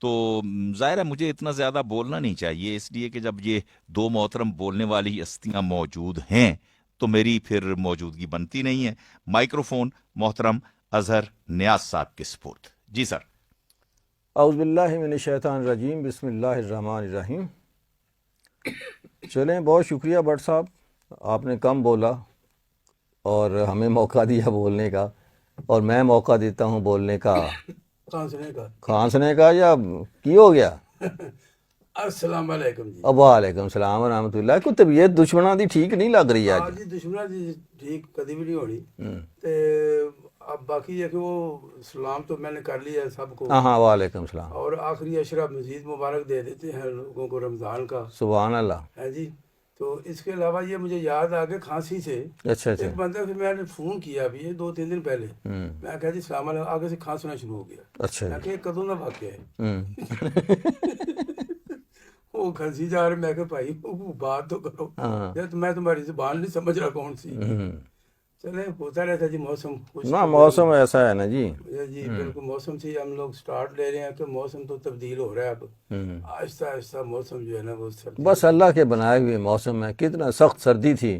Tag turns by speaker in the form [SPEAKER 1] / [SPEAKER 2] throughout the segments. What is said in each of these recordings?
[SPEAKER 1] تو ظاہر ہے مجھے اتنا زیادہ بولنا نہیں چاہیے، اس لیے کہ جب یہ دو محترم بولنے والی ہستیاں موجود ہیں تو میری پھر موجودگی بنتی نہیں ہے۔ مائکروفون محترم اظہر نیاز صاحب کے سپرد۔ جی سر۔
[SPEAKER 2] اعوذ باللہ من الشیطان الرجیم، بسم اللہ الرحمن الرحیم۔ چلیں، بہت شکریہ بٹ صاحب، آپ نے کم بولا اور ہمیں موقع دیا بولنے کا، اور میں موقع دیتا ہوں بولنے کا، کھانسنے کا یا کی ہو گیا۔
[SPEAKER 3] السلام علیکم جی۔
[SPEAKER 2] وعلیکم السلام ورحمۃ اللہ۔ کوئی طبیعت دشمناں دی ٹھیک نہیں لگ رہی
[SPEAKER 3] ہاں
[SPEAKER 2] آج؟
[SPEAKER 3] جی، دشمنوں دی ٹھیک کدی بھی نہیں ہونی۔ تے اب باقی ہے کہ وہ سلام تو میں نے کر لیا ہے سب کو،
[SPEAKER 2] ہاں، وعلیکم السلام۔
[SPEAKER 3] اور آخری عشرہ مزید مبارک دے دیتے ہیں لوگوں کو رمضان کا۔
[SPEAKER 2] سبحان اللہ۔
[SPEAKER 3] ہے جی۔ تو اس کے علاوہ یہ مجھے یاد آ گیا کھانسی سے،
[SPEAKER 2] اچھا
[SPEAKER 3] ایک بندہ پھر میں نے فون کیا ابھی یہ 2-3 دن پہلے، میں کہا جی السلام علیکم، آگے سے کھانسنا شروع ہو گیا۔
[SPEAKER 2] اچھا
[SPEAKER 3] میں
[SPEAKER 2] جی۔
[SPEAKER 3] کہ یہ کدوں کا واقعہ ہے؟ وہ کھنسی جا رہے، میں کہ بھائی بات تو کرو، میں تمہاری زبان نہیں سمجھ رہا کون سی۔ چلے، ہوتا رہتا جی، موسم کچھ
[SPEAKER 2] نا موسم ایسا ہے نا جی۔
[SPEAKER 3] جی بالکل، موسم سے ہم لوگ سٹارٹ لے رہے ہیں کہ موسم تو تبدیل ہو رہا ہے اب، آہستہ آہستہ موسم جو ہے نا وہ سردی،
[SPEAKER 2] بس اللہ کے بنائے ہوئے موسم ہے۔ کتنا سخت سردی تھی،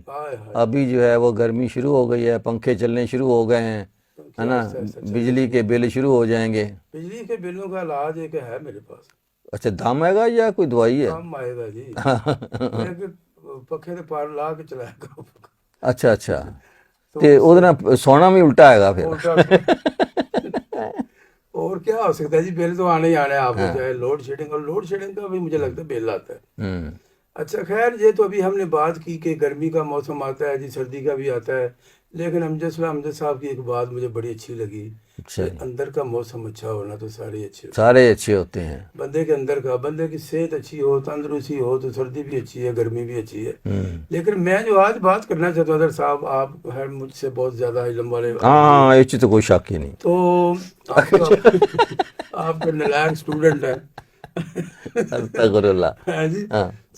[SPEAKER 2] ابھی جو ہے وہ گرمی شروع ہو گئی ہے، پنکھے چلنے شروع ہو گئے ہیں، ہے نا، بجلی کے بل شروع ہو جائیں گے۔
[SPEAKER 3] بجلی کے بلوں کا علاج ایک ہے میرے پاس۔
[SPEAKER 2] اچھا، دم آئے گا یا کوئی دوائی ہے؟
[SPEAKER 3] کام آئے گا جی، پکھے تے پار لا کے چلایا کرو۔
[SPEAKER 2] اچھا اچھا، تے او دے سونا بھی الٹا آئے گا پھر۔
[SPEAKER 3] اور کیا ہو سکتا ہے جی، بل تو آنے ہی آنے آپ کو، چاہے لوڈ شیڈنگ، اور لوڈ شیڈنگ کا بھی مجھے لگتا ہے بل آتا ہے۔ اچھا خیر، یہ تو ابھی ہم نے بات کی کہ گرمی کا موسم آتا ہے جی، سردی کا بھی آتا ہے، لیکن امجد صاحب کی ایک بات مجھے بڑی اچھی لگی کہ اندر کا موسم اچھا ہونا تو سارے اچھے،
[SPEAKER 2] سارے اچھے ہوتے ہیں۔
[SPEAKER 3] بندے کے اندر کا، بندے کی صحت اچھی ہو، تندرستی ہو تو سردی بھی اچھی ہے، گرمی بھی اچھی ہے۔ لیکن میں جو آج بات کرنا چاہتا ہوں، اظہر صاحب آپ ہے مجھ سے بہت زیادہ علم والے،
[SPEAKER 2] ہاں، اس تو کوئی شک ہی نہیں۔
[SPEAKER 3] تو آپ کا نلائق اسٹوڈنٹ ہے
[SPEAKER 2] استغفر اللہ۔
[SPEAKER 3] جی۔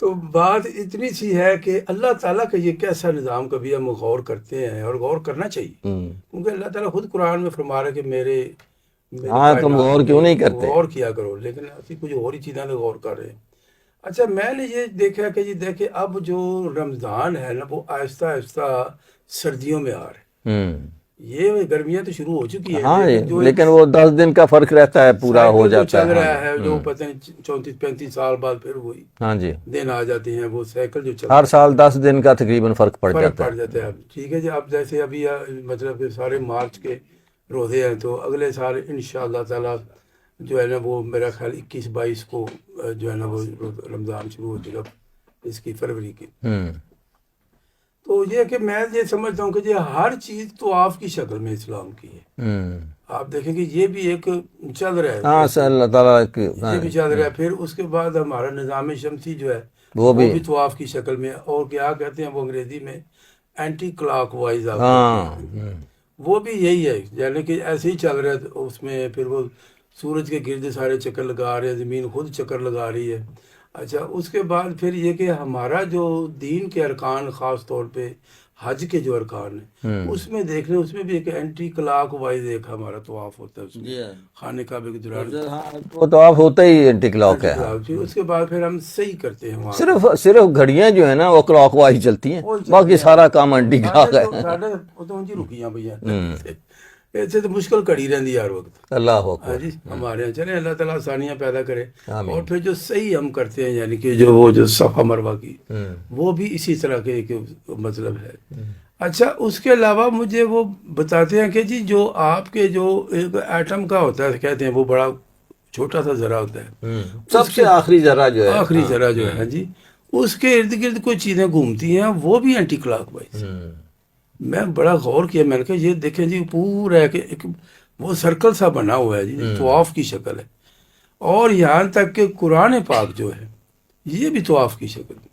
[SPEAKER 3] تو بات اتنی سی ہے کہ اللہ تعالیٰ کا یہ کیسا نظام کبھی ہم غور کرتے ہیں، اور غور کرنا چاہیے، کیونکہ اللہ تعالیٰ خود قرآن میں فرما رہا ہے کہ میرے
[SPEAKER 2] ہاں، تم غور کیوں نہیں کرتے؟
[SPEAKER 3] غور کیا کرو، لیکن اسی کچھ اور ہی چیزیں غور کر رہے ہیں۔ اچھا، میں نے یہ دیکھا کہ جی دیکھیں، اب جو رمضان ہے نا وہ آہستہ آہستہ سردیوں میں آ رہا ہے۔ یہ گرمیاں تو شروع ہو چکی ہے،
[SPEAKER 2] ہاں، لیکن وہ 10 دن کا فرق رہتا ہے، پورا ہو جاتا ہے،
[SPEAKER 3] چل رہا ہے، جو پتہ نہیں 34-35 سال بعد پھر وہی
[SPEAKER 2] ہاں جی
[SPEAKER 3] دن آ جاتے ہیں، وہ سائیکل جو چل
[SPEAKER 2] ہر سال 10 دن کا تقریباً فرق پڑ جاتا ہے۔
[SPEAKER 3] اب ٹھیک ہے جی، اب جیسے ابھی مطلب کہ سارے مارچ کے روزے ہیں، تو اگلے سال انشاءاللہ تعالیٰ جو ہے نا وہ میرا خیال 21-22 کو جو ہے نا وہ رمضان شروع ہو جائے گا، اس کی فروری کی۔ تو یہ کہ میں یہ سمجھتا ہوں کہ یہ ہر چیز تو آپ کی شکل میں اسلام کی ہے۔ آپ دیکھیں کہ یہ بھی ایک چل رہا ہے،
[SPEAKER 2] ہاں اللہ تعالیٰ
[SPEAKER 3] یہ بھی چل رہا ہے۔ پھر اس کے بعد ہمارا نظام شمسی جو ہے وہ بھی طواف کی شکل میں، اور کیا کہتے ہیں وہ انگریزی میں اینٹی کلاک وائز، وہ بھی یہی ہے، یعنی کہ ایسے ہی چل رہا ہے۔ اس میں پھر وہ سورج کے گرد سارے چکر لگا رہے ہیں، زمین خود چکر لگا رہی ہے۔ اچھا، اس کے بعد پھر یہ کہ ہمارا جو دین کے ارکان، خاص طور پہ حج کے جو ارکان ہیں، اس میں دیکھ رہے ہیں، اس میں بھی ایک اینٹی کلاک وائز ایک ہمارا طواف ہوتا ہے، اس میں خانہ کعبہ کے دوران
[SPEAKER 2] وہ طواف ہوتا ہی اینٹی کلاک ہے۔
[SPEAKER 3] پھر اس کے بعد پھر ہم صحیح کرتے ہیں وہاں،
[SPEAKER 2] صرف گھڑیاں جو ہیں نا وہ کلاک وائز چلتی ہیں، باقی سارا کام اینٹی کلاک ہے۔
[SPEAKER 3] رکیاں بھیا، ایسے تو مشکل کڑی رہتی ہے ہر وقت۔
[SPEAKER 2] اللہ اکبر۔
[SPEAKER 3] جی، ہمارے یہاں چلیں، اللہ تعالیٰ آسانیاں پیدا کرے، اور پھر جو صحیح ہم کرتے ہیں، یعنی کہ جو صفا مروہ کی، وہ بھی اسی طرح کے ایک مطلب ہے۔ اچھا، اس کے علاوہ مجھے وہ بتاتے ہیں کہ جی جو آپ کے جو ایک ایٹم کا ہوتا ہے، کہتے ہیں وہ بڑا چھوٹا سا ذرہ ہوتا ہے،
[SPEAKER 2] سب سے آخری ذرہ جو ہے،
[SPEAKER 3] آخری ذرہ جو ہے جی، اس کے ارد گرد کوئی چیزیں گھومتی ہیں، وہ بھی اینٹی کلاک وائز۔ میں بڑا غور کیا، میں نے کہا یہ دیکھیں جی، پورا ہے کہ ایک وہ سرکل سا بنا ہوا ہے جی، طواف کی شکل ہے، اور یہاں تک کہ قرآن پاک جو ہے یہ بھی طواف کی شکل ہے۔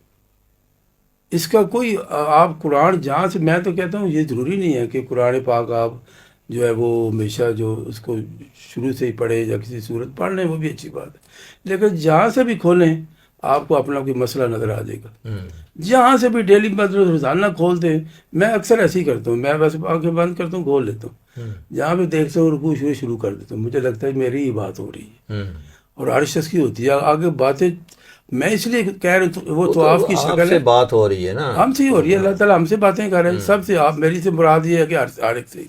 [SPEAKER 3] اس کا کوئی آپ قرآن جہاں سے، میں تو کہتا ہوں یہ ضروری نہیں ہے کہ قرآن پاک آپ جو ہے وہ ہمیشہ جو اس کو شروع سے ہی پڑھے یا کسی صورت پڑھ لیں، وہ بھی اچھی بات ہے، لیکن جہاں سے بھی کھولیں آپ کو اپنا کوئی مسئلہ نظر آ جائے گا۔ جہاں سے بھی ڈیلی مطلب روزانہ کھولتے ہیں، میں اکثر ایسے ہی کرتا ہوں، میں بس آنکھیں بند کرتا ہوں، کھول لیتا ہوں، جہاں بھی دیکھتا ہوں رکوع شروع کر دیتا ہوں، مجھے لگتا ہے میری ہی بات ہو رہی ہے۔ اور ہر شخص کی ہوتی ہے. آگے باتیں میں اس لیے کہہ رہا ہوں وہ تو آپ کی
[SPEAKER 2] آپ
[SPEAKER 3] شکل
[SPEAKER 2] سے
[SPEAKER 3] ہے,
[SPEAKER 2] بات ہو رہی ہے نا,
[SPEAKER 3] ہم سے ہی ہو رہی ہے, اللہ تعالیٰ ہم سے باتیں کر رہے ہیں سب سے. آپ میری سے مراد یہ ہے کہ ہر ایک سے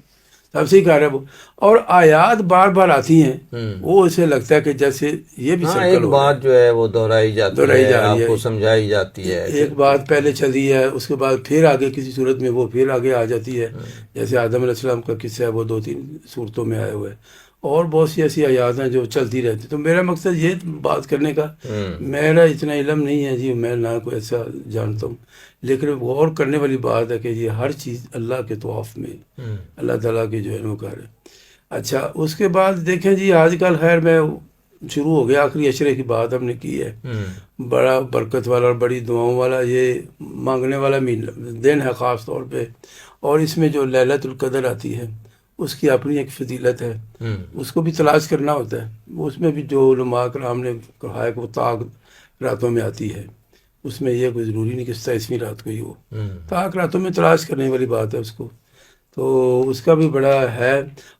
[SPEAKER 3] سب سے ہی کر رہے ہیں وہ. اور آیات بار بار آتی ہیں, وہ اسے لگتا ہے کہ جیسے یہ بھی
[SPEAKER 2] ہاں
[SPEAKER 3] سرکل
[SPEAKER 2] ایک
[SPEAKER 3] ہو رہا ہے,
[SPEAKER 2] بات جو ہے وہ دہرائی جاتی
[SPEAKER 3] دہرائی
[SPEAKER 2] ہے,
[SPEAKER 3] جا رہی
[SPEAKER 2] آپ
[SPEAKER 3] ہے.
[SPEAKER 2] کو سمجھائی جاتی ہے.
[SPEAKER 3] ایک بات پہلے چل رہی ہے, اس کے بعد پھر آگے کسی صورت میں وہ پھر آگے آ جاتی ہے. جیسے آدم علیہ السلام کا قصہ ہے, وہ 2-3 صورتوں میں آئے ہوئے, اور بہت سی ایسی آیات ہیں جو چلتی رہتی. تو میرا مقصد یہ بات کرنے کا, میرا اتنا علم نہیں ہے جی, میں نہ کوئی ایسا جانتا ہوں, لیکن غور کرنے والی بات ہے کہ یہ ہر چیز اللہ کے طواف میں اللہ تعالیٰ کی جو ہے وہ کر ہے. اچھا اس کے بعد دیکھیں جی, آج کل خیر میں شروع ہو گیا, آخری عشرے کی بات ہم نے کی ہے, بڑا برکت والا اور بڑی دعاؤں والا یہ مانگنے والا دن ہے خاص طور پہ. اور اس میں جو لیلۃ القدر آتی ہے اس کی اپنی ایک فضیلت ہے, اس کو بھی تلاش کرنا ہوتا ہے. اس میں بھی جو علماء کرام نے کہا ہے کہ وہ طاق راتوں میں آتی ہے, اس میں یہ کوئی ضروری نہیں کہ 27ویں رات کو ہی ہو, طاق راتوں میں تلاش کرنے والی بات ہے اس کو. تو اس کا بھی بڑا ہے.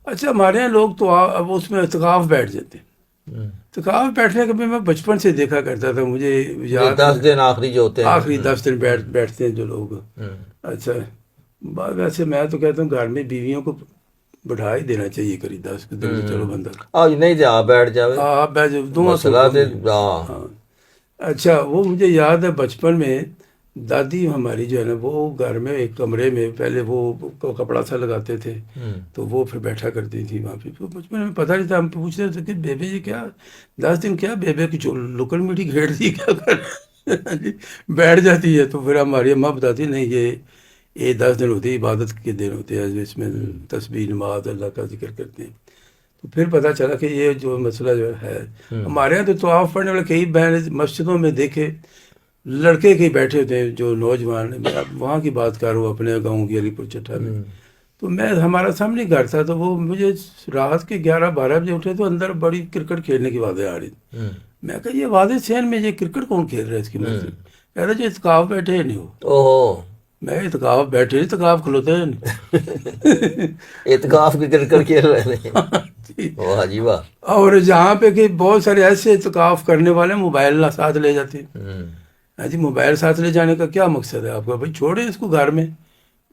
[SPEAKER 3] اچھا ہمارے یہاں لوگ تو اب اس میں اعتکاف بیٹھ جاتے ہیں. اعتکاف بیٹھنے کا بھی میں بچپن سے دیکھا کرتا تھا, مجھے یاد
[SPEAKER 2] 10 دن آخری جو ہوتے ہیں,
[SPEAKER 3] آخری 10 دن بیٹھتے ہیں جو لوگ. اچھا ویسے میں تو کہتا ہوں گھر میں بیویوں کو بٹھا ہی دینا چاہیے قریب 10 دن تو چلو بندہ
[SPEAKER 2] آج نہیں جا بیٹھ جاوے
[SPEAKER 3] آپ بیٹھ جاؤ, دونوں
[SPEAKER 2] مسئلہ
[SPEAKER 3] صورتوں
[SPEAKER 2] تے
[SPEAKER 3] میں.
[SPEAKER 2] ہاں.
[SPEAKER 3] ہاں اچھا وہ مجھے یاد ہے بچپن میں دادی ہماری جو ہے نا وہ گھر میں ایک کمرے میں پہلے وہ کپڑا سا لگاتے تھے, تو وہ پھر بیٹھا کرتی تھی وہاں پہ. تو بچپن میں پتہ نہیں تھا, ہم پوچھتے تھے کہ بیبے جی کیا 10 دن کیا بیبے کی لکڑ میٹھی گھیڑ دی کیا کر بیٹھ جاتی ہے. تو پھر ہماری اماں بتاتی نہیں یہ 10 دن ہوتے ہیں, عبادت کے دن ہوتے ہیں, اس میں تسبیح نماز اللہ کا ذکر کرتے ہیں. تو پھر پتہ چلا کہ یہ جو مسئلہ جو ہے ہمارے یہاں تو طواف پڑھنے والے کئی بہن مسجدوں میں دیکھے لڑکے کے بیٹھے ہوتے ہیں جو نوجوان ہیں. میں وہاں کی بات کر رہا ہوں اپنے گاؤں کی علی پور چٹھا میں. تو میں ہمارا سامنے گھر تھا, تو وہ مجھے رات کے 11-12 بجے اٹھے تو اندر بڑی کرکٹ کھیلنے کی آوازیں آ رہی تھی. میں کہا یہ واضح سین میں یہ کرکٹ کون کھیل رہا ہے اس کی مرضی. کہہ رہا جو اعتکاف بیٹھے نہیں ہو.
[SPEAKER 2] اوہو
[SPEAKER 3] میں اعتکاف بیٹھے اعتکاف کھلوتے ہیں
[SPEAKER 2] اعتکاف کی کرکٹ کھیل رہے ہیں. واہ جی واہ.
[SPEAKER 3] اور جہاں پہ کہ بہت سارے ایسے اعتکاف کرنے والے موبائل ساتھ لے جاتے ہیں. ہاں جی موبائل ساتھ لے جانے کا کیا مقصد ہے آپ کا؟ بھائی چھوڑیں اس کو گھر میں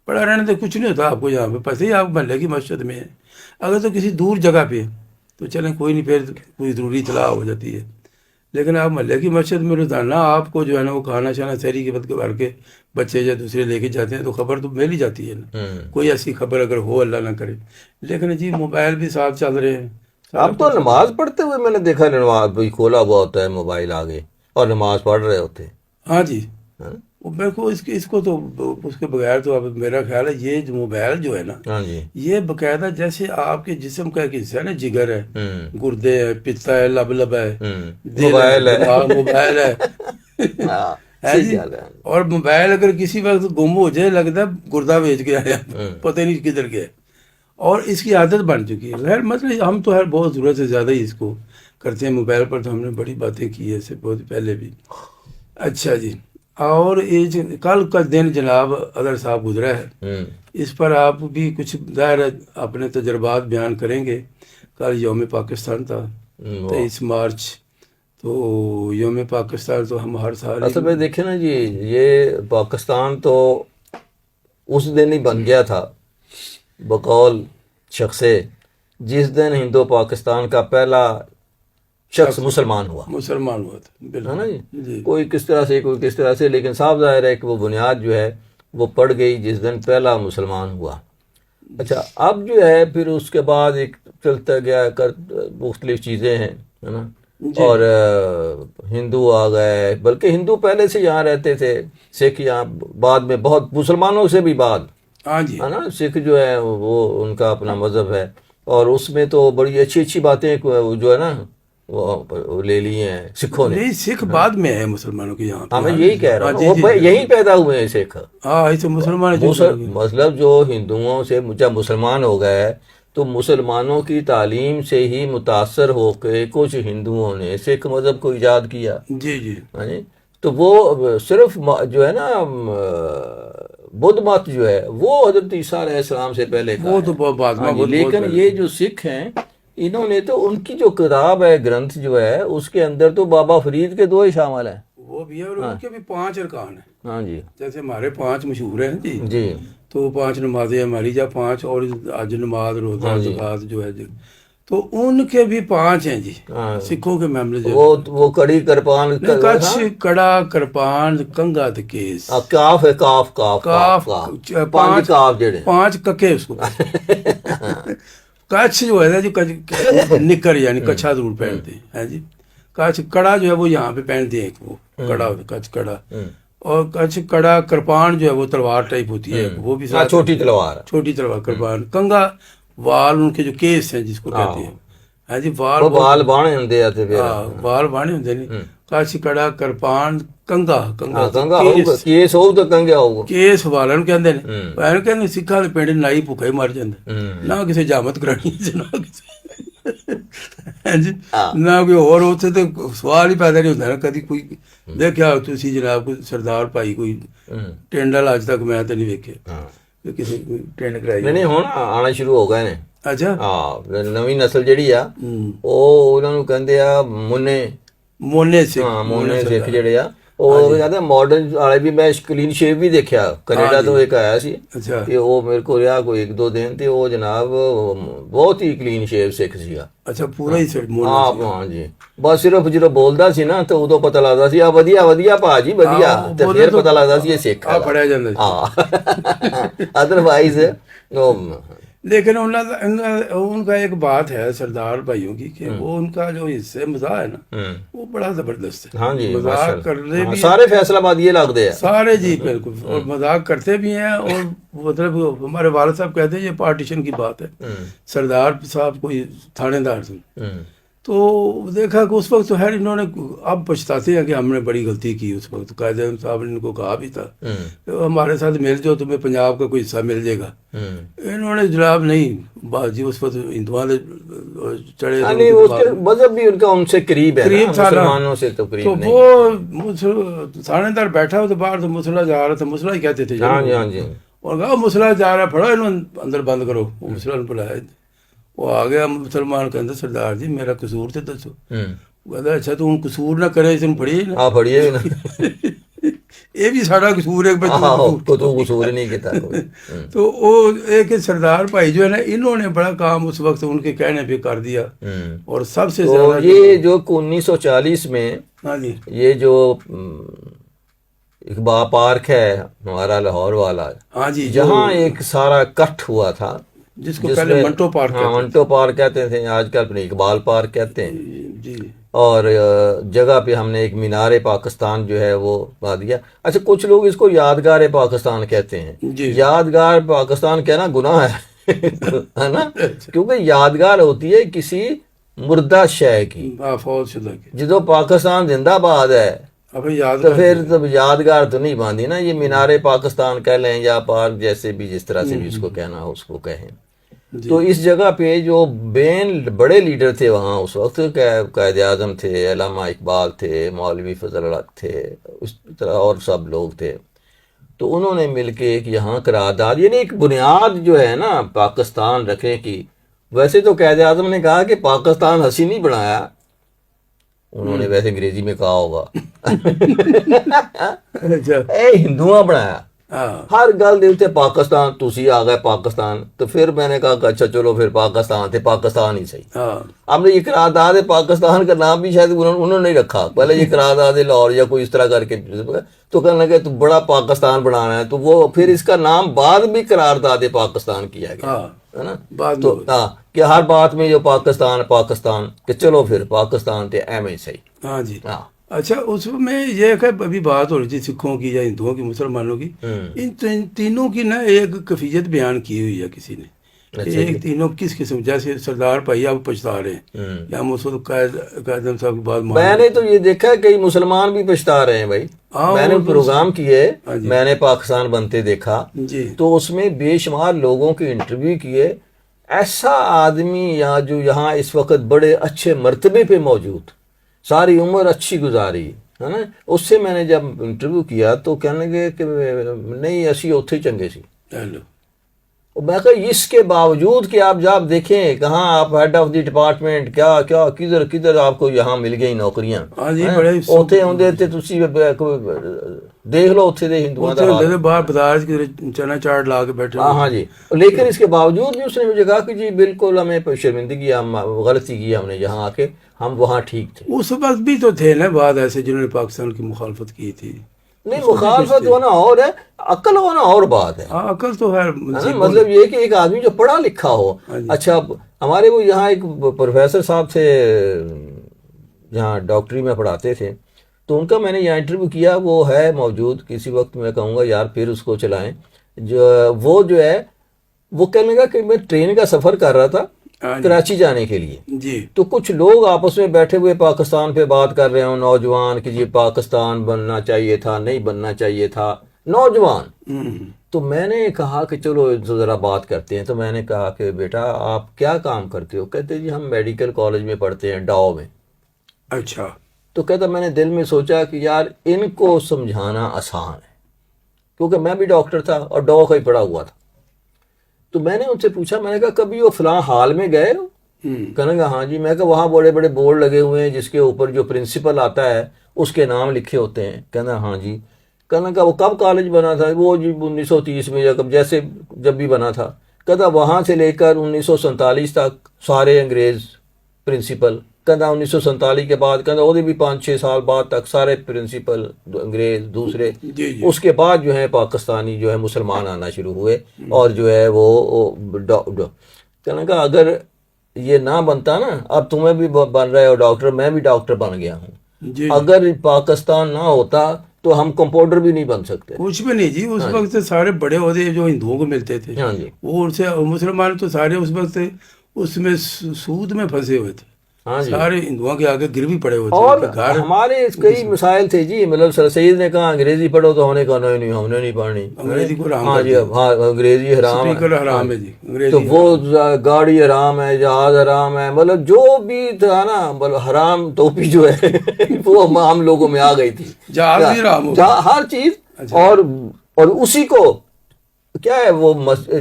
[SPEAKER 3] پڑا رہنے سے کچھ نہیں ہوتا آپ کو. یہاں پہ پتہ ہی آپ محلے کی مسجد میں ہے. اگر تو کسی دور جگہ پہ تو چلیں کوئی نہیں, پھر کوئی ضروری اطلاع ہو جاتی ہے. لیکن آپ محلے کی مسجد میں روزانہ آپ کو جو ہے نا وہ کھانا شانا سحری کے وقت بھر کے بچے یا دوسرے لے کے جاتے ہیں, تو خبر تو مل ہی جاتی ہے نا. کوئی ایسی خبر اگر ہو اللہ نہ کرے. لیکن جی موبائل بھی ساتھ چل رہے ہیں.
[SPEAKER 2] اب تو نماز پڑھتے ہوئے میں نے دیکھا نماز بھی کھولا ہوا ہوتا ہے موبائل آگے اور نماز پڑھ رہے ہوتے ہیں.
[SPEAKER 3] ہاں جی میرے کو اس کو تو اس کے بغیر تو اب میرا خیال ہے یہ جو موبائل جو ہے نا
[SPEAKER 2] ہاں جی
[SPEAKER 3] یہ باقاعدہ جیسے آپ کے جسم کا ایک حصہ ہے نا, جگر ہے, گردے ہے, پتا ہے, لب ہے,
[SPEAKER 2] موبائل ہے,
[SPEAKER 3] موبائل ہے. اور موبائل اگر کسی وقت گم ہو جائے لگتا ہے گردہ بیچ کے آیا, پتہ نہیں کدھر گیا. اور اس کی عادت بن چکی ہے. خیر مطلب ہم تو ہر بہت ضرورت سے زیادہ ہی اس کو کرتے ہیں. موبائل پر تو ہم نے بڑی باتیں کی ہے اس سے بہت پہلے بھی. اچھا جی, اور یہ کل کا دن جناب اظہر صاحب گزرا ہے, اس پر آپ بھی کچھ ظاہر اپنے تجربات بیان کریں گے. کل یوم پاکستان تھا 23 مارچ. تو یوم پاکستان تو ہم ہر سال
[SPEAKER 2] اصل میں دیکھیں نا جی, یہ پاکستان تو اس دن ہی بن گیا تھا بقول شخص جس دن ہندو پاکستان کا پہلا شخص مسلمان ہوا
[SPEAKER 3] تھا.
[SPEAKER 2] ہے نا جی, کوئی کس طرح سے لیکن صاف ظاہر ہے کہ وہ بنیاد جو ہے وہ پڑ گئی جس دن پہلا مسلمان ہوا. اچھا اب جو ہے پھر اس کے بعد ایک چلتا گیا مختلف چیزیں ہیں ہے نا, اور ہندو آ گئے, بلکہ ہندو پہلے سے یہاں رہتے تھے, سکھ یہاں بعد میں بہت مسلمانوں سے بھی بعد ہے نا. سکھ جو ہے وہ ان کا اپنا مذہب ہے, اور اس میں تو بڑی اچھی باتیں جو ہے نا وہ لے لی ہیں سکھوں نے.
[SPEAKER 3] سکھ بعد میں ہے مسلمانوں کے یہاں.
[SPEAKER 2] ہاں میں یہی کہہ رہا ہوں, وہ یہیں پیدا ہوئے ہیں سکھ. مطلب جو ہندوؤں سے جب مسلمان ہو گئے تو مسلمانوں کی تعلیم سے ہی متاثر ہو کے کچھ ہندوؤں نے سکھ مذہب کو ایجاد کیا.
[SPEAKER 3] جی
[SPEAKER 2] تو وہ صرف جو ہے نا بدھ مت جو ہے وہ حضرت عیسیٰ علیہ السلام سے پہلے کا
[SPEAKER 3] وہ تو بعد میں.
[SPEAKER 2] لیکن یہ جو سکھ ہیں انہوں نے تو ان کی جو کتاب ہے گرنتھ جو ہے اس کے اندر تو بابا فرید کے 2 ہی شامل ہیں.
[SPEAKER 3] وہ بھی ہے اور ان کے بھی 5 ارکان ہیں.
[SPEAKER 2] ہاں جی
[SPEAKER 3] جیسے ہمارے 5 مشہور ہیں جی
[SPEAKER 2] جی
[SPEAKER 3] تو 5 نمازیں ہماری جب 5 اور حج نماز روزہ زکوٰۃ جو ہے جی تو ان کے بھی 5 ہیں جی سکھوں کے ممبر جو
[SPEAKER 2] وہ کڑی کرپان
[SPEAKER 3] کچھ کڑا کرپان کنگا تے کیس
[SPEAKER 2] کاف ہے کاف کاف
[SPEAKER 3] کاف
[SPEAKER 2] 5 کاف جڑے
[SPEAKER 3] 5 ککے اس کو کچھ جو ہے نا جو نکر یعنی کچھا ضرور پہنتے ہیں جی. کچھ کڑا جو ہے وہ یہاں پہ پہنتے ہیں وہ کڑا کچھ کڑا اور کچھ کڑا کرپان جو ہے وہ تلوار ٹائپ ہوتی ہے وہ بھی
[SPEAKER 2] چھوٹی تلوار
[SPEAKER 3] کرپان کنگا وال ان کے جو کیس ہیں جس کو کہتے ہیں ہاں جی
[SPEAKER 2] وال بانے ہوندے آ تے پھر
[SPEAKER 3] وال بانے ہوندے نے کچھ کڑا کرپان کنگا
[SPEAKER 2] کنگا کیس ہو تو کنگا ہوگا
[SPEAKER 3] کیس والن کہندے نے پہن کہندے سکھاں دے پنڈ نائی بھوکا ہی مر جاندا نہ کسی جامت کرانی نہ کسی جی نہ کوئی اور اتنے تو سوال ہی پیدا نہیں ہوتا نا کدی کوئی دیکھا تسی جناب کوئی سردار بھائی کوئی ٹینڈ والا اج تک میں تو نہیں ویکھیا کسی ٹینڈ کرائی
[SPEAKER 2] نہیں ہن آنا شروع ہو گئے نے.
[SPEAKER 3] اچھا
[SPEAKER 2] ہاں نویں نسل جڑی آ وہ انہاں نوں کہندے آ
[SPEAKER 3] مونے
[SPEAKER 2] سکھ جڑے آ وہ زیادہ ماڈرن والے بھی میں کلین شیو بھی دیکھا کینیڈا تو ایک آیا سی کہ وہ میرے کو رہا کوئی 1-2 دن تے وہ جناب بہت ہی کلین شیو سکھ سیگا.
[SPEAKER 3] اچھا پورا ہی
[SPEAKER 2] ہاں جی بس صرف جدو بولدا سی نا تو ادو پتہ لگدا سی ودیا ودیا پاجی ودیا تے پھر پتہ لگدا سی یہ سکھ ہے
[SPEAKER 3] پڑھیا جاندا سی.
[SPEAKER 2] ہاں ادروائز
[SPEAKER 3] لیکن ان کا ایک بات ہے سردار بھائیوں کی کہ وہ ان کا جو حصے مزاح ہے نا وہ بڑا زبردست ہے.
[SPEAKER 2] ہاں جی
[SPEAKER 3] مذاق کرنے بھی
[SPEAKER 2] سارے فیصلہ باد یہ لگتے ہیں
[SPEAKER 3] سارے جی بالکل اور مذاق کرتے بھی ہیں اور مطلب ہمارے والد صاحب کہتے ہیں یہ پارٹیشن کی بات ہے. سردار صاحب کوئی تھانے دار تھے تو دیکھا کہ اس وقت تو خیر انہوں نے اب پچھتاتے ہیں کہ ہم نے بڑی غلطی کی اس وقت. قائد اعظم صاحب نے ان کو کہا بھی تھا ہمارے ساتھ مل جاؤ تمہیں پنجاب کا کوئی حصہ مل جائے گا. انہوں نے جناب نہیں بات جی اس وقت ہندوؤں چڑھے
[SPEAKER 2] مذہب بھی ان کا ان سے قریب ہے مسلمانوں سے تو قریب نہیں.
[SPEAKER 3] تو وہ تھانے دار بیٹھا ہو تو باہر تو مسلح جا رہا تھا مسلح ہی کہتے تھے اور کہا مسلح جا رہا پڑھو انہوں اندر بند کرو. وہ مسلح نے بلایا وہ آ گیا مسلمان کہتے سردار جی میرا قصور تھے دسو. کہتا اچھا تو قصور نہ کرے تم پڑھیے نا
[SPEAKER 2] پڑھیے
[SPEAKER 3] یہ بھی ساڑا قصور ہے
[SPEAKER 2] قصور نہیں کیتا.
[SPEAKER 3] تو وہ ایک سردار بھائی جو ہے نا انہوں نے بڑا کام اس وقت ان کے کہنے پہ کر دیا اور سب سے زیادہ
[SPEAKER 2] یہ جو 1940 میں یہ جو اقبال پارک ہے ہمارا لاہور والا جہاں ایک سارا کٹ ہوا تھا
[SPEAKER 3] جس کو پہلے منٹو
[SPEAKER 2] پارک کہتے تھے آج کل اپنے اقبال پارک کہتے ہیں. اور جگہ پہ ہم نے ایک مینار پاکستان جو ہے وہ بنا دیا. اچھا کچھ لوگ اس کو یادگار پاکستان کہتے ہیں. یادگار پاکستان کہنا گناہ ہے نا کیونکہ یادگار ہوتی ہے کسی مردہ شے کی. جدو پاکستان زندہ باد ہے تو پھر تو یادگار تو نہیں باندھی نا. یہ مینار پاکستان کہہ لیں یا پارک جیسے بھی جس طرح سے بھی اس کو کہنا ہو اس کو کہیں. تو اس جگہ پہ جو بڑے لیڈر تھے وہاں اس وقت قائد اعظم تھے علامہ اقبال تھے مولوی فضل الحق تھے اس طرح اور سب لوگ تھے. تو انہوں نے مل کے ایک یہاں قرارداد یعنی ایک بنیاد جو ہے نا پاکستان رکھنے کی. ویسے تو قائد اعظم نے کہا کہ پاکستان ہنسی نہیں بنایا. انہوں نے ویسے انگریزی میں کہا ہوگا اے ہندوؤں بنایا. ہر گل دے پاکستان تسی آ گئے پاکستان. تو پھر میں نے کہا کہ اچھا چلو پھر پاکستان تھے پاکستان ہی صحیح. ہم نے یہ قرارداد پاکستان کا نام بھی شاید انہوں نے نہیں رکھا. پہلے یہ قرارداد لاہور یا کوئی اس طرح کر کے تو کہنے لگے تو بڑا پاکستان بنانا ہے. تو وہ پھر اس کا نام بعد بھی قرارداد پاکستان کیا گیا ہے نا. تو کہ ہر بات میں جو پاکستان کہ چلو پھر پاکستان تھے ایم اے صحیح.
[SPEAKER 3] ہاں جی اچھا اس میں یہ کہ ابھی بات ہو رہی تھی سکھوں کی یا ہندوؤں کی مسلمانوں کی. ان تینوں کی نا ایک کیفیت بیان کی ہوئی ہے کسی نے. ایک تینوں کس قسم جیسے سردار بھائی آپ پچھتا رہے ہیں یا قائد اعظم صاحب کے بعد
[SPEAKER 2] میں نے تو یہ دیکھا ہے کئی مسلمان بھی پچھتا رہے ہیں بھائی. میں نے پروگرام کیے میں نے پاکستان بنتے دیکھا تو اس میں بے شمار لوگوں کے انٹرویو کیے. ایسا آدمی یا جو یہاں اس وقت بڑے اچھے مرتبے پہ موجود ساری عمر اچھی گزاری ہے نا. اس سے میں نے جب انٹرویو کیا تو کہنے لگے کہ نہیں اسی اوتھے چنگے سی. میں کہا اس کے باوجود کہ آپ جب دیکھیں کہاں آپ ہیڈ آف دی ڈپارٹمنٹ کیا کیا کدھر کدھر آپ کو یہاں مل گئی نوکریاں
[SPEAKER 3] ہاں جی بڑے
[SPEAKER 2] اوتھے ہوندے تے تسی دیکھ لو اتھے دے ہندوؤں دا حال۔
[SPEAKER 3] باہر بازار چنا چاٹ لا کے بیٹھے
[SPEAKER 2] ہاں جی، لیکن اس کے باوجود بھی اس نے مجھے کہا کہ جی بالکل ہمیں شرمندگی ہم غلطی کی ہم نے یہاں آ کے، ہم وہاں ٹھیک تھے۔
[SPEAKER 3] اس وقت بھی تو تھے نا بعد ایسے جنہوں نے پاکستان کی مخالفت کی تھی۔
[SPEAKER 2] نہیں مخالفت ہونا اور ہے، عقل ہونا اور بات ہے۔
[SPEAKER 3] ہاں عقل تو ہے
[SPEAKER 2] مطلب یہ کہ ایک آدمی جو پڑھا لکھا ہو۔ اچھا ہمارے وہ یہاں ایک پروفیسر صاحب تھے جہاں ڈاکٹری میں پڑھاتے تھے، تو ان کا میں نے یہاں انٹرویو کیا، وہ ہے موجود، کسی وقت میں کہوں گا یار پھر اس کو چلائیں۔ وہ جو ہے وہ کہنے لگا کہ میں ٹرین کا سفر کر رہا تھا کراچی جانے کے لیے،
[SPEAKER 3] جی
[SPEAKER 2] تو کچھ لوگ آپس میں بیٹھے ہوئے پاکستان پہ بات کر رہے ہوں، نوجوان کہ یہ پاکستان بننا چاہیے تھا نہیں بننا چاہیے تھا، نوجوان۔ تو میں نے کہا کہ چلو ذرا بات کرتے ہیں، تو میں نے کہا کہ بیٹا آپ کیا کام کرتے ہو؟ کہتے جی ہم میڈیکل کالج میں پڑھتے ہیں ڈاؤ میں۔
[SPEAKER 3] اچھا
[SPEAKER 2] تو کہتا میں نے دل میں سوچا کہ یار ان کو سمجھانا آسان ہے، کیونکہ میں بھی ڈاکٹر تھا اور ڈاؤ کا ہی پڑھا ہوا تھا۔ تو میں نے ان سے پوچھا، میں نے کہا کبھی وہ فلاں ہال میں گئے ہو؟ کہنے لگا ہاں جی۔ میں کہا وہاں بڑے بڑے بورڈ لگے ہوئے ہیں جس کے اوپر جو پرنسپل آتا ہے اس کے نام لکھے ہوتے ہیں؟ کہنا ہاں جی۔ کہنے لگا وہ کب کالج بنا تھا؟ وہ جی 1930 میں یا کب جیسے جب بھی بنا تھا۔ کہتا وہاں سے لے کر 1947 تک سارے انگریز پرنسپل، کہنا 1947 کے بعد کہنا وہ بھی 5-6 سال بعد تک سارے پرنسپل انگریز دوسرے، اس کے بعد جو ہے پاکستانی جو ہے مسلمان آنا شروع ہوئے، اور جو ہے وہ کہنے کا اگر یہ نہ بنتا نا، اب تمہیں بھی بن رہے ہو ڈاکٹر، میں بھی ڈاکٹر بن گیا ہوں، اگر پاکستان نہ ہوتا تو ہم کمپاؤنڈر بھی نہیں بن سکتے۔
[SPEAKER 3] کچھ بھی نہیں جی، اس وقت سارے بڑے عہدے جو ہندوؤں کو ملتے تھے
[SPEAKER 2] ہاں جی،
[SPEAKER 3] وہ سے مسلمان تو سارے اس وقت اس میں سود میں پھنسے ہوئے تھے،
[SPEAKER 2] ہاں جی،
[SPEAKER 3] سارے ہندوؤں کے آگے گر بھی پڑے ہوئے
[SPEAKER 2] اور
[SPEAKER 3] تھے گھر۔
[SPEAKER 2] ہمارے کئی مسائل تھے جی، مطلب سر سید نے کہا انگریزی پڑھو تو ہم نے کہا نہیں ہم نے نہیں پڑھنی،
[SPEAKER 3] انگریزی کو حرام
[SPEAKER 2] ہاں جی، ہاں انگریزی حرام ہے،
[SPEAKER 3] اسپیکر حرام ہے جی،
[SPEAKER 2] تو
[SPEAKER 3] انگریزی
[SPEAKER 2] وہ گاڑی حرام ہے، جہاز حرام ہے، مطلب جو بھی تھا نا، مطلب حرام ٹوپی جو ہے وہ ہم لوگوں میں آ گئی تھی،
[SPEAKER 3] جہاز بھی حرام ہو گیا۔
[SPEAKER 2] ہر چیز۔ اور اسی کو کیا ہے وہ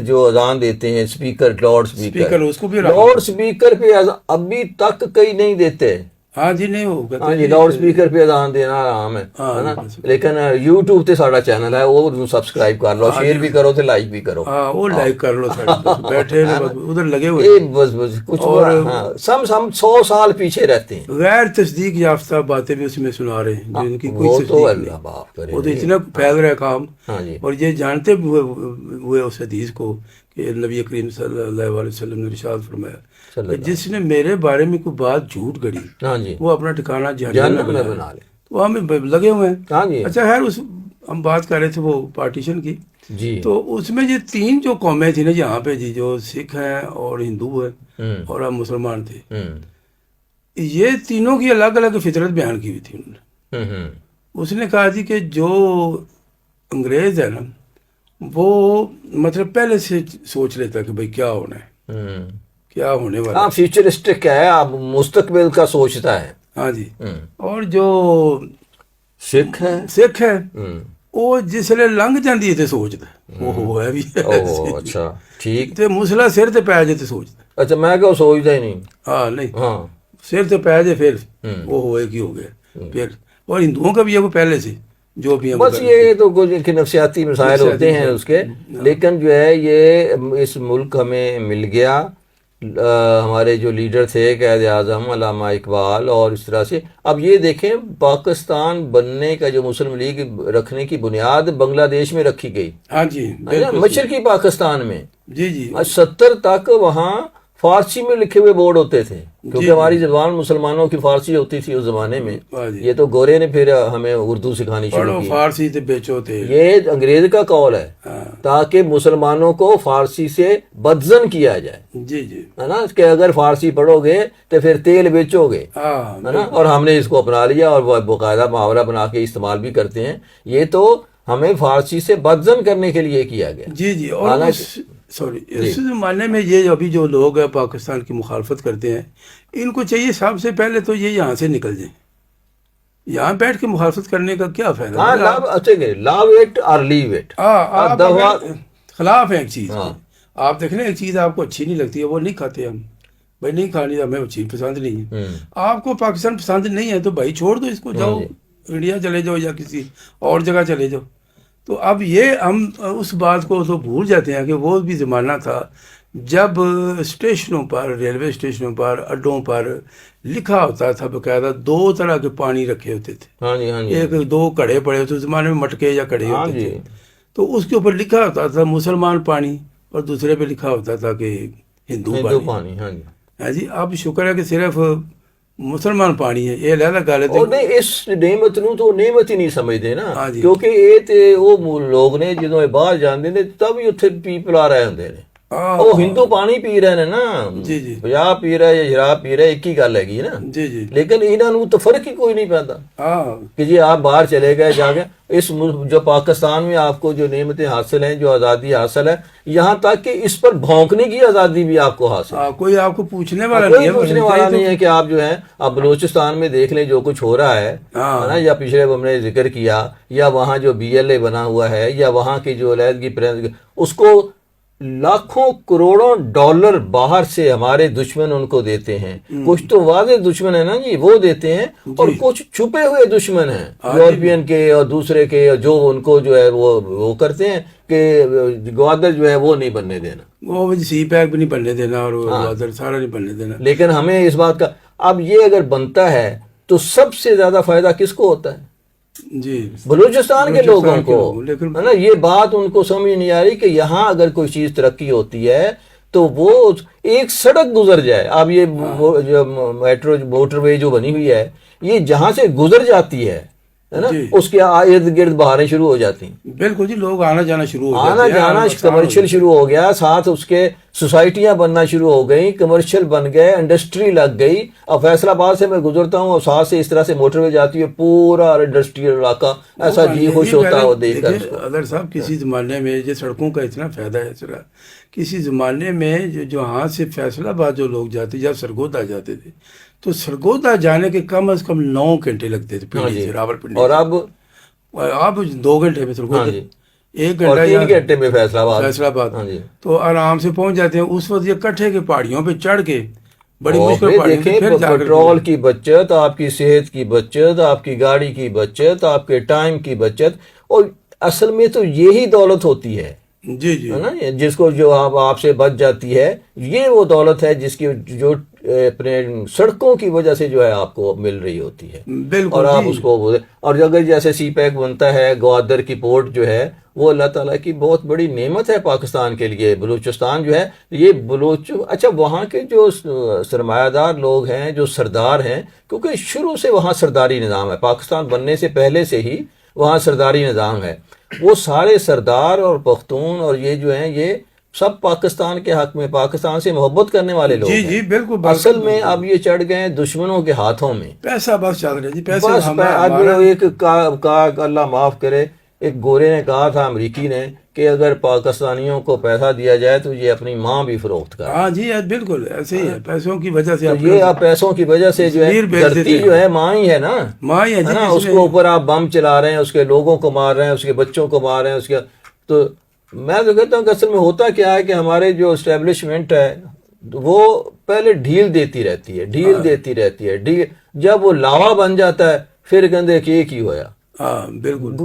[SPEAKER 2] جو اذان دیتے ہیں اسپیکر، لاؤڈ اسپیکر،
[SPEAKER 3] اس کو بھی حرام۔
[SPEAKER 2] لاؤڈ اسپیکر پہ ابھی تک کئی نہیں دیتے۔
[SPEAKER 3] ہاں جی نہیں ہوگا،
[SPEAKER 2] ہاں جی، لاؤڈ اسپیکر پہ اذان دینا حرام ہے نا، لیکن یوٹیوب تے ساڈا چینل ہے وہ سبسکرائب کر لو، شیئر بھی کرو تے لائک بھی کرو۔
[SPEAKER 3] ہاں وہ لائک کر لو، بیٹھے ادھر لگے ہوئے
[SPEAKER 2] یہ بس کچھ ہم 100 سال پیچھے رہتے ہیں،
[SPEAKER 3] غیر تصدیق یافتہ باتیں بھی اس میں سنا رہے ہیں جن کی کوئی
[SPEAKER 2] وہ تو
[SPEAKER 3] تصدیق
[SPEAKER 2] اللہ
[SPEAKER 3] نہیں،
[SPEAKER 2] معاف کرے۔
[SPEAKER 3] وہ تو اتنا پھیل رہا ہے کام۔
[SPEAKER 2] ہاں جی،
[SPEAKER 3] اور یہ جانتے ہوئے اس حدیث کو کہ نبی کریم صلی اللہ علیہ وسلم نے ارشاد فرمایا کہ جس نے میرے بارے میں کوئی بات جھوٹ گڑی
[SPEAKER 2] ہاں جی،
[SPEAKER 3] وہ اپنا ٹھکانہ
[SPEAKER 2] جہنم میں بنا لے۔
[SPEAKER 3] تو ہم لگے ہوئے ہیں۔
[SPEAKER 2] ہاں جی،
[SPEAKER 3] اچھا خیر، ہم بات کر رہے تھے وہ پارٹیشن کی،
[SPEAKER 2] جی،
[SPEAKER 3] تو اس میں یہ 3 جو قومیں تھیں نا یہاں پہ جی، جو سکھ ہیں اور ہندو ہیں اور ہم مسلمان تھے، یہ تینوں کی الگ الگ فطرت بیان کی ہوئی تھی انہوں نے۔ اس نے کہا جی کہ جو انگریز ہے نا وہ مطلب پہلے سے سوچ لیتا کہ بھئی کیا ہونا ہے، کیا ہونے والا
[SPEAKER 2] ہاں فیوچرسٹک ہے، اب مستقبل کا سوچتا ہے۔
[SPEAKER 3] ہاں جی، اور جو
[SPEAKER 2] سکھ
[SPEAKER 3] ہے وہ جس لے لنگ جاندی ہے تے سوچتا وہ ہے بھی
[SPEAKER 2] او اچھا ٹھیک،
[SPEAKER 3] تے مسلا سر تے پی جائے تے سوچتا،
[SPEAKER 2] اچھا میں کہ سوچتا ہی نہیں،
[SPEAKER 3] ہاں نہیں
[SPEAKER 2] ہاں
[SPEAKER 3] سر تے پی جائے پھر وہ ہوئے کی ہو گیا پھر۔ اور ہندوؤں کا بھی ہے وہ پہلے سے جو بھی
[SPEAKER 2] بس یہ تو کچھ نفسیاتی مسائل ہوتے ہیں اس کے، لیکن جو ہے یہ اس ملک ہمیں مل گیا، ہمارے جو لیڈر تھے قائد اعظم علامہ اقبال، اور اس طرح سے اب یہ دیکھیں پاکستان بننے کا جو مسلم لیگ رکھنے کی بنیاد بنگلہ دیش میں رکھی گئی،
[SPEAKER 3] ہاں جی
[SPEAKER 2] مشرقی پاکستان میں،
[SPEAKER 3] جی جی
[SPEAKER 2] 70 تک وہاں فارسی میں لکھے ہوئے بورڈ ہوتے تھے، کیونکہ ہماری زبان مسلمانوں کی فارسی ہوتی تھی اس زمانے میں، یہ تو گورے نے پھر ہمیں اردو سکھانی شروع کی،
[SPEAKER 3] فارسی تے بیچو تے
[SPEAKER 2] یہ انگریز کا قول ہے تاکہ مسلمانوں کو فارسی سے بدزن کیا جائے،
[SPEAKER 3] جی جی
[SPEAKER 2] ہے نا، کہ اگر فارسی پڑھو گے تو پھر تیل بیچو گے،
[SPEAKER 3] ہاں
[SPEAKER 2] ہے نا، اور ہم نے اس کو اپنا لیا اور وہ باقاعدہ محاورہ بنا کے استعمال بھی کرتے ہیں، یہ تو ہمیں فارسی سے بدزن کرنے کے لیے کیا گیا۔
[SPEAKER 3] جی جی، اور سوری اس زمانے میں یہ ابھی جو لوگ ہیں پاکستان کی مخالفت کرتے ہیں، ان کو چاہیے سب سے پہلے تو یہ یہاں سے نکل جائیں، یہاں بیٹھ کے مخالفت کرنے کا کیا فائدہ؟
[SPEAKER 2] ہاں لاو ایکٹ اور لیو اٹ،
[SPEAKER 3] آپ خلاف ہے ایک چیز، آپ دیکھیں نا ایک چیز آپ کو اچھی نہیں لگتی ہے وہ نہیں کھاتے ہم، بھائی نہیں کھانی، ہمیں وہ چیز پسند نہیں ہے. آپ کو پاکستان پسند نہیں ہے تو بھائی چھوڑ دو اس کو، جاؤ انڈیا چلے جاؤ یا کسی اور جگہ چلے جاؤ. تو اب یہ ہم اس بات کو تو بھول جاتے ہیں کہ وہ بھی زمانہ تھا جب اسٹیشنوں پر، ریلوے اسٹیشنوں پر، اڈوں پر لکھا ہوتا تھا باقاعدہ 2 طرح کے پانی رکھے ہوتے تھے.
[SPEAKER 2] ہاں جی، ہاں جی،
[SPEAKER 3] ایک 2 کڑے پڑے ہوتے، اس زمانے میں مٹکے یا کڑے
[SPEAKER 2] ہاں
[SPEAKER 3] ہوتے
[SPEAKER 2] جی.
[SPEAKER 3] تھے، تو اس کے اوپر لکھا ہوتا تھا مسلمان پانی اور دوسرے پہ لکھا ہوتا تھا کہ ہندو
[SPEAKER 2] ہندو
[SPEAKER 3] پانی.
[SPEAKER 2] پانی. ہاں جی.
[SPEAKER 3] ہاں جی، اب شکر ہے کہ صرف مسلمان پانی ہے، یہ علیحدہ گل ہے.
[SPEAKER 2] اور نہیں اس نعمت نو تو نعمت ہی نہیں سمجھتے نا،
[SPEAKER 3] ہاں جی.
[SPEAKER 2] کیونکہ یہ تے وہ لوگ نے جدوں یہ باہر جاندے نے تب ہی اتنے پی پلا رہے ہوندے نے. وہ ہندو پانی پی رہے ہیں نا،
[SPEAKER 3] جی جی
[SPEAKER 2] پنجاب پی رہا ہے یا شراب پی رہا ہے، ایک ہی گل ہے نا.
[SPEAKER 3] جی جی.
[SPEAKER 2] لیکن انہوں تو فرق ہی کوئی نہیں پاتا
[SPEAKER 3] ہاں
[SPEAKER 2] کہ جی آپ باہر چلے گئے جا کے اس ملک جو پاکستان میں آپ کو جو نعمتیں حاصل ہیں، جو آزادی حاصل ہے، یہاں تک کہ اس پر بھونکنے کی آزادی بھی آپ کو حاصل ہے.
[SPEAKER 3] کوئی آپ کو پوچھنے والا
[SPEAKER 2] کوئی
[SPEAKER 3] نہیں ہے،
[SPEAKER 2] پوچھنے والا نہیں ہے کہ آپ جو ہے اب بلوچستان میں دیکھ لیں جو کچھ ہو رہا ہے نا، یا پچھلے ہم نے ذکر کیا، یا وہاں جو BLA بنا ہوا ہے، یا وہاں کی جو علیحدگی اس کو لاکھوں کروڑوں ڈالر باہر سے ہمارے دشمن ان کو دیتے ہیں. کچھ تو واضح دشمن ہے نا جی، وہ دیتے ہیں، اور کچھ چھپے ہوئے دشمن ہیں یورپین کے اور دوسرے کے، جو ان کو جو ہے وہ کرتے ہیں کہ گوادر جو ہے وہ نہیں بننے دینا،
[SPEAKER 3] وہ سی پیک بھی نہیں بننے دینا، اور گوادر سارا نہیں بننے دینا.
[SPEAKER 2] لیکن ہمیں اس بات کا اب یہ اگر بنتا ہے تو سب سے زیادہ فائدہ کس کو ہوتا ہے؟
[SPEAKER 3] جی
[SPEAKER 2] بلوچستان کے لوگوں کو،
[SPEAKER 3] لیکن
[SPEAKER 2] ہے نا. یہ بات ان کو سمجھ نہیں آ رہی کہ یہاں اگر کوئی چیز ترقی ہوتی ہے تو وہ ایک سڑک گزر جائے. اب یہ جو میٹرو موٹر وے جو بنی ہوئی ہے، یہ جہاں سے گزر جاتی ہے نا، اس کے ارد گرد بہاریں شروع ہو جاتی ہیں.
[SPEAKER 3] بالکل جی، لوگ آنا جانا شروع ہو
[SPEAKER 2] آنا جانا کمرشل شروع ہو گیا، ساتھ اس کے سوسائٹیاں بننا شروع ہو گئی، کمرشل بن گئے، انڈسٹری لگ گئی. اب فیصل آباد سے میں گزرتا ہوں اور ساتھ سے اس طرح سے موٹر وے جاتی ہے، پورا انڈسٹریل علاقہ ایسا جی خوش ہوتا ہے وہ دیکھ کر.
[SPEAKER 3] اگر صاحب کسی زمانے میں یہ سڑکوں کا اتنا فائدہ ہے سر، کسی زمانے میں جو ہاں سے فیصل آباد جو لوگ جاتے جب سرگودا جاتے تھے تو سرگودا جانے کے کم از کم 9 گھنٹے لگتے تھے پنڈی سے، راولپنڈی.
[SPEAKER 2] اور
[SPEAKER 3] اب 2 گھنٹے میں سرگودا، 1
[SPEAKER 2] اور
[SPEAKER 3] گھنٹہ
[SPEAKER 2] 3 گھنٹے میں فیصل
[SPEAKER 3] آباد تو آرام سے پہنچ جاتے ہیں. اس وقت یہ کٹھے کے پہاڑیوں پہ چڑھ کے بڑی مشکل
[SPEAKER 2] دیکھیں، پیٹرول کی بچت، آپ کی صحت کی بچت، آپ کی گاڑی کی بچت، آپ کے ٹائم کی بچت، اور اصل میں تو یہی دولت ہوتی ہے.
[SPEAKER 3] جی جی،
[SPEAKER 2] ہے نا، جس کو جو آپ سے بچ جاتی ہے، یہ وہ دولت ہے جس کی جو اپنے سڑکوں کی وجہ سے جو ہے آپ کو مل رہی ہوتی ہے.
[SPEAKER 3] بالکل.
[SPEAKER 2] اور آپ اس کو، اور اگر جیسے سی پیک بنتا ہے، گوادر کی پورٹ جو ہے وہ اللہ تعالیٰ کی بہت بڑی نعمت ہے پاکستان کے لیے. بلوچستان جو ہے یہ اچھا وہاں کے جو سرمایہ دار لوگ ہیں، جو سردار ہیں، کیونکہ شروع سے وہاں سرداری نظام ہے، پاکستان بننے سے پہلے سے ہی وہاں سرداری نظام ہے. وہ سارے سردار اور پختون اور یہ جو ہیں، یہ سب پاکستان کے حق میں، پاکستان سے محبت کرنے والے لوگ ہیں.
[SPEAKER 3] جی بالکل.
[SPEAKER 2] اصل میں اب یہ چڑھ گئے دشمنوں کے ہاتھوں میں،
[SPEAKER 3] پیسہ بس چل رہا ہے جی، پیسہ.
[SPEAKER 2] اب ایک اللہ معاف کرے، ایک گورے نے کہا تھا، امریکی نے، کہ اگر پاکستانیوں کو پیسہ دیا جائے تو یہ اپنی ماں بھی فروخت کرے.
[SPEAKER 3] ہاں جی بالکل ایسے ہی ہے، پیسوں کی وجہ سے.
[SPEAKER 2] یہ آپ پیسوں کی وجہ سے جو ہے دھرتی جو ہے ماں ہی ہے نا،
[SPEAKER 3] ماں ہی ہے
[SPEAKER 2] نا. اس کو اوپر آپ بم چلا رہے ہیں، اس کے لوگوں کو مار رہے ہیں، اس کے بچوں کو مار رہے ہیں، اس کے تو میں تو کہتا ہوں کہ اصل میں ہوتا کیا ہے کہ ہمارے جو اسٹیبلشمنٹ ہے وہ پہلے ڈھیل دیتی رہتی ہے، جب وہ لاوا بن جاتا ہے پھر کہتے کہ ایک ہی ہویا.
[SPEAKER 3] ہاں بالکل.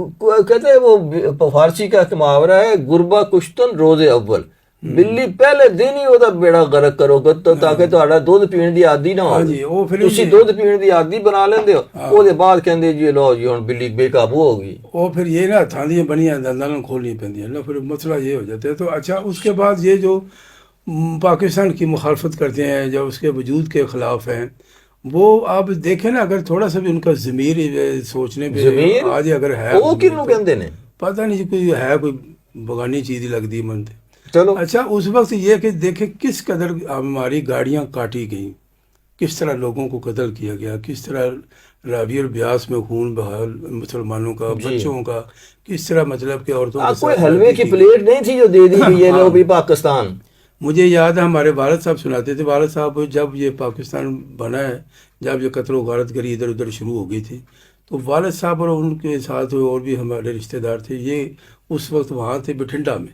[SPEAKER 2] کہتے ہیں وہ فارسی کا محاورہ ہے، گربا کشتن روز اول، بلی پہلے دن ہی وہ بیڑا غرق کرو گا تاکہ تہاڈا دودھ پین دی عادی نہ ہو. تسی دودھ پین دی عادی بنا لیندے ہو، او دے بعد کہندے جی لو جی ہن بلی بے قابو ہو گئی.
[SPEAKER 3] وہ پھر یہ نا ہتھاں دیاں بنیاں دنداں کھولنی پیندیاں نا، پھر مسئلہ یہ ہو جاتا ہے. تو اچھا اس کے بعد یہ جو پاکستان کی مخالفت کرتے ہیں، جو اس کے وجود کے خلاف ہیں، وہ آپ دیکھیں نا، اگر تھوڑا سا بھی ان کا ضمیر سوچنے پہ آج اگر ہے،
[SPEAKER 2] وہ کنوں کہندے نے
[SPEAKER 3] پتہ نہیں کوئی ہے، کوئی بگانی چیز ہی لگتی منتے.
[SPEAKER 2] چلو
[SPEAKER 3] اچھا اس وقت یہ کہ دیکھیں کس قدر ہماری گاڑیاں کاٹی گئیں، کس طرح لوگوں کو قتل کیا گیا، کس طرح راوی اور بیاس میں خون بہا مسلمانوں کا، بچوں کا، کس طرح مطلب کہ عورتوں کا.
[SPEAKER 2] کوئی حلوے کی پلیٹ نہیں تھی جو دے دی کہ یہ لو بھی پاکستان.
[SPEAKER 3] مجھے یاد ہے ہمارے والد صاحب سناتے تھے، والد صاحب جب یہ پاکستان بنا ہے، جب یہ قتل و غارت گری ادھر ادھر شروع ہو گئی تھی، تو والد صاحب اور ان کے ساتھ اور بھی ہمارے رشتہ دار تھے، یہ اس وقت وہاں تھے بٹھنڈا میں.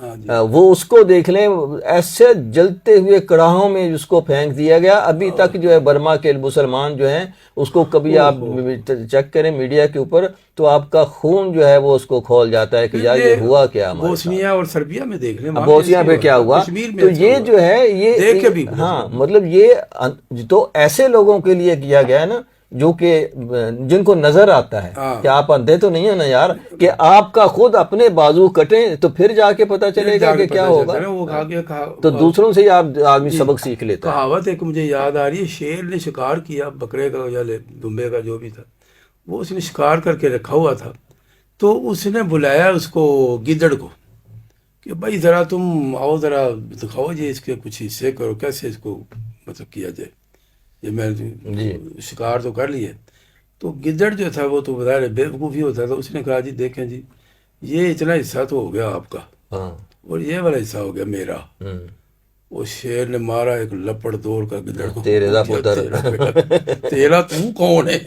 [SPEAKER 2] وہ اس کو دیکھ لیں، ایسے جلتے ہوئے کڑاہوں میں اس کو پھینک دیا گیا. ابھی تک جو ہے برما کے مسلمان جو ہیں اس کو کبھی آپ چیک کریں میڈیا کے اوپر تو آپ کا خون جو ہے وہ اس کو کھول جاتا ہے کہ یار یہ ہوا کیا.
[SPEAKER 3] بوسنیا اور سربیا میں دیکھ لیں،
[SPEAKER 2] بوسنیا پہ کیا ہوا. تو یہ جو ہے یہ ہاں مطلب یہ تو ایسے لوگوں کے لیے کیا گیا ہے نا جو کہ جن کو نظر آتا ہے کہ آپ اندھے تو نہیں ہیں نا یار، کہ آپ کا خود اپنے بازو کٹیں تو پھر جا کے پتہ چلے گا کہ کیا ہوگا. تو دوسروں سے ہی آپ آدمی سبق سیکھ لیتا ہے.
[SPEAKER 3] کہاوت ایک مجھے یاد آ رہی ہے، شیر نے شکار کیا بکرے کا یا دمبے کا جو بھی تھا، وہ اس نے شکار کر کے رکھا ہوا تھا. تو اس نے بلایا اس کو گیدڑ کو کہ بھائی ذرا تم آؤ، ذرا دکھاؤ جی اس کے کچھ حصے کرو، کیسے اس کو مطلب کیا جائے، یہ میں شکار تو کر لیے. تو گدڑ جو تھا وہ تو بظاہر بے وقوفی ہوتا تھا، اس نے کہا جی دیکھیں جی یہ اتنا حصہ تو ہو گیا آپ کا اور یہ والا حصہ ہو گیا میرا. وہ شیر نے مارا ایک لپڑ توڑ کا گدڑ کو، تیرا تو کون ہے،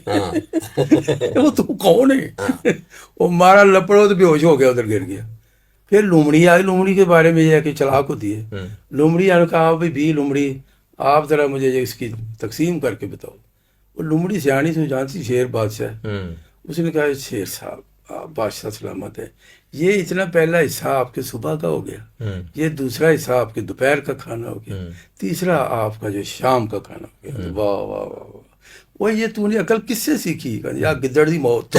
[SPEAKER 3] وہ تو کون ہے. وہ مارا لپڑ تو بے ہوش ہو گیا، ادھر گر گیا. پھر لومڑی آئی. لومڑی کے بارے میں یہ ہے کہ چلاک ہوتی ہے. لومڑی نے کہا بھی لومڑی آپ ذرا مجھے اس کی تقسیم کر کے بتاؤ. وہ لومڑی سیانی سے جانتی شیر بادشاہ، اس نے کہا شیر صاحب آپ بادشاہ سلامت ہے، یہ اتنا پہلا حصہ آپ کے صبح کا ہو گیا، یہ دوسرا حصہ آپ کے دوپہر کا کھانا ہو گیا، تیسرا آپ کا جو شام کا کھانا ہو گیا. واہ واہ واہ، وہ یہ تو نے عقل کس سے سیکھی؟ یا گدڑ دی موت.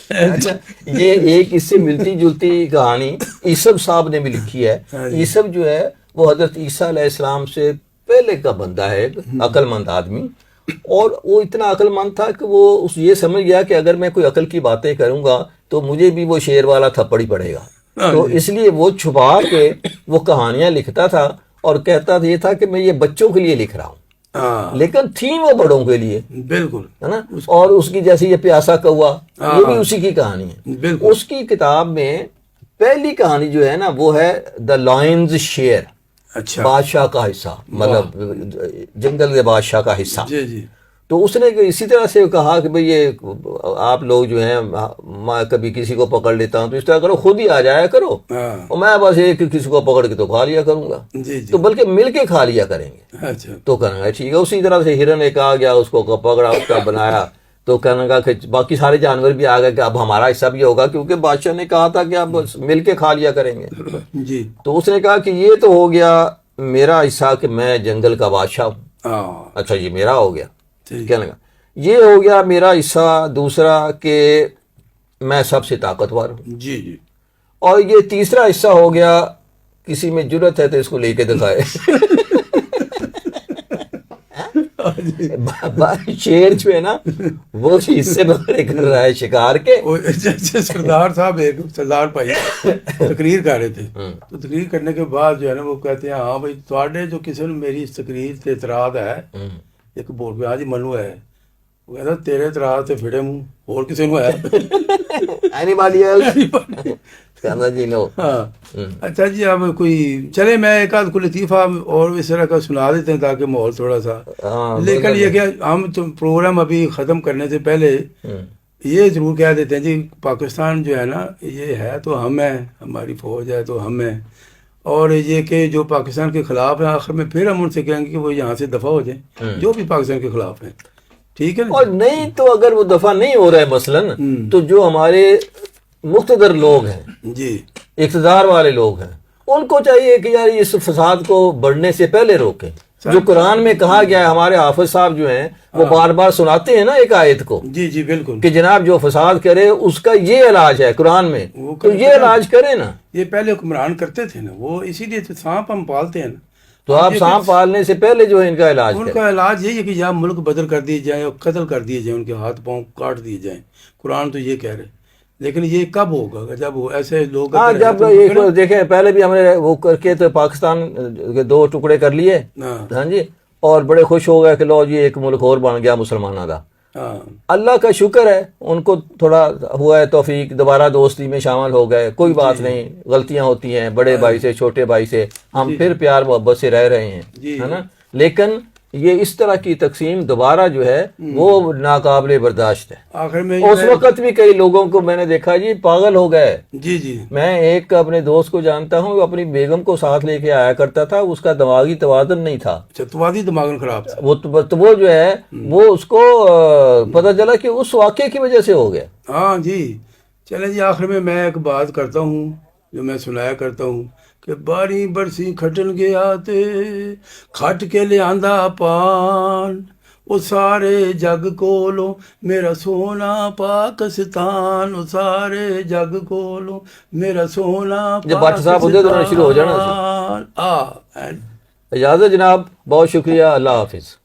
[SPEAKER 2] اچھا یہ ایک اس سے ملتی جلتی کہانی عیسب صاحب نے بھی لکھی ہے. عیسب جو ہے وہ حضرت عیسیٰ علیہ السلام سے پہلے کا بندہ ہے، عقل مند آدمی، اور وہ اتنا عقل مند تھا کہ وہ یہ سمجھ گیا کہ اگر میں کوئی عقل کی باتیں کروں گا تو مجھے بھی وہ شیر والا تھپڑ ہی پڑے گا. تو اس لیے وہ چھپا کے وہ کہانیاں لکھتا تھا اور کہتا یہ تھا کہ میں یہ بچوں کے لیے لکھ رہا ہوں، لیکن تھی وہ بڑوں کے لیے. بالکل ہے نا. اور اس کی جیسے یہ پیاسا کوا، یہ بھی اسی کی کہانی ہے. اس کی کتاب میں پہلی کہانی جو ہے نا وہ ہے دا لائنز شیر، بادشاہ کا حصہ، مطلب جنگل کے بادشاہ کا حصہ. تو اس نے اسی طرح سے کہا کہ بھئی یہ آپ لوگ جو ہیں میں کبھی کسی کو پکڑ لیتا ہوں تو اس طرح کرو خود ہی آ جایا کرو اور میں بس ایک کسی کو پکڑ کے تو کھا لیا کروں گا. تو بلکہ مل کے کھا لیا کریں گے. تو کہنا ہے ٹھیک ہے. اسی طرح سے ہرن ایک آ گیا، اس کو پکڑا، اس کا بنایا، تو کہنے کا کہ باقی سارے جانور بھی آ گئے کہ اب ہمارا حصہ بھی ہوگا کیونکہ بادشاہ نے کہا تھا کہ آپ مل کے کھا لیا کریں گے. تو اس نے کہا کہ یہ تو ہو گیا میرا حصہ کہ میں جنگل کا بادشاہ ہوں. اچھا یہ میرا ہو گیا. کہنے لگا یہ ہو گیا میرا حصہ دوسرا کہ میں سب سے طاقتور ہوں. اور یہ تیسرا حصہ ہو گیا کسی میں جرت ہے تو اس کو لے کے دکھائے. شیر جو ہے نا وہ حصے بکرے کر رہا ہے شکار کے.
[SPEAKER 3] سردار صاحب ایک سردار بھائی تقریر کر رہے تھے، تو تقریر کرنے کے بعد جو ہے نا وہ کہتے ہیں ہاں بھائی تھوڑے جو کسی نے میری اس تقریر سے اعتراض ہے، ایک بول پہ ہاں جی منو ہے، وہ کہتا تیرے اعتراض سے پھڑے منہ اور کسی نے ہے.
[SPEAKER 2] جی نو.
[SPEAKER 3] اچھا جی اب کوئی چلے میں ایک آدھ کو لطیفہ اور اس طرح کا سنا دیتے ہیں تاکہ ماحول تھوڑا سا. لیکن یہ کہ ہم پروگرام ابھی ختم کرنے سے پہلے یہ ضرور کہہ دیتے ہیں جی پاکستان جو ہے نا یہ ہے تو ہم ہیں، ہماری فوج ہے تو ہم ہیں، اور یہ کہ جو پاکستان کے خلاف ہیں آخر میں پھر ہم ان سے کہیں گے کہ وہ یہاں سے دفع ہو جائیں جو بھی پاکستان کے خلاف ہیں. ٹھیک ہے نا.
[SPEAKER 2] اور نہیں تو اگر وہ دفع نہیں ہو رہا ہے مثلاً تو جو ہمارے مقتدر لوگ ہیں جی اقتدار والے لوگ ہیں ان کو چاہیے کہ یار اس فساد کو بڑھنے سے پہلے روکیں. جو قرآن میں کہا گیا ہے، ہمارے حافظ صاحب جو ہیں وہ بار بار سناتے ہیں نا ایک آیت کو
[SPEAKER 3] جی بالکل
[SPEAKER 2] کہ جناب جو فساد کرے اس کا یہ علاج ہے قرآن میں، تو یہ علاج کرے نا.
[SPEAKER 3] یہ پہلے حکمران کرتے تھے نا، وہ اسی لیے سانپ ہم پالتے ہیں نا.
[SPEAKER 2] تو آپ سانپ پالنے سے پہلے جو ہے ان کا علاج
[SPEAKER 3] ان کا علاج یہی ہے کہ یا ملک بدل کر دیے جائیں اور قتل کر دیے جائیں، ان کے ہاتھ پاؤں کاٹ دیے جائیں. قرآن تو یہ کہہ رہے، لیکن یہ کب ہوگا جب وہ ایسے لوگ
[SPEAKER 2] جب ایک دیکھیں پہلے بھی ہم نے وہ کر کے تو پاکستان کے 2 ٹکڑے کر لیے ہاں جی، اور بڑے خوش ہو گئے کہ لو جی ایک ملک اور بن گیا مسلمانوں کا. اللہ کا شکر ہے ان کو تھوڑا ہوا ہے توفیق، دوبارہ دوستی میں شامل ہو گئے. کوئی بات نہیں، غلطیاں ہوتی ہیں بڑے بھائی سے چھوٹے بھائی سے، ہم پھر پیار محبت سے رہ رہے ہیں ہے نا. لیکن یہ اس طرح کی تقسیم دوبارہ جو ہے وہ ناقابل برداشت ہے.
[SPEAKER 3] آخر میں
[SPEAKER 2] اس وقت بھی کئی لوگوں کو میں نے دیکھا جی پاگل ہو گئے.
[SPEAKER 3] جی جی
[SPEAKER 2] میں ایک اپنے دوست کو جانتا ہوں، وہ اپنی بیگم کو ساتھ لے کے آیا کرتا تھا، اس کا دماغی توازن نہیں تھا.
[SPEAKER 3] اچھا توازی دماغ خراب تھا.
[SPEAKER 2] وہ جو ہے وہ اس کو پتہ چلا کہ اس واقعے کی وجہ سے ہو گیا.
[SPEAKER 3] ہاں جی چلیں جی آخر میں ایک بات کرتا ہوں جو میں سنایا کرتا ہوں کہ باری برسی کھٹن گیا تے کھٹ کے لے آندا پان وہ سارے جگ کولو میرا سونا پاکستان وہ سارے جگ کولو میرا سونا
[SPEAKER 2] جب بٹ صاحب ہوتے تو شروع ہو جانا.
[SPEAKER 3] پاکستان.
[SPEAKER 2] اجازت جناب، بہت شکریہ، اللہ حافظ.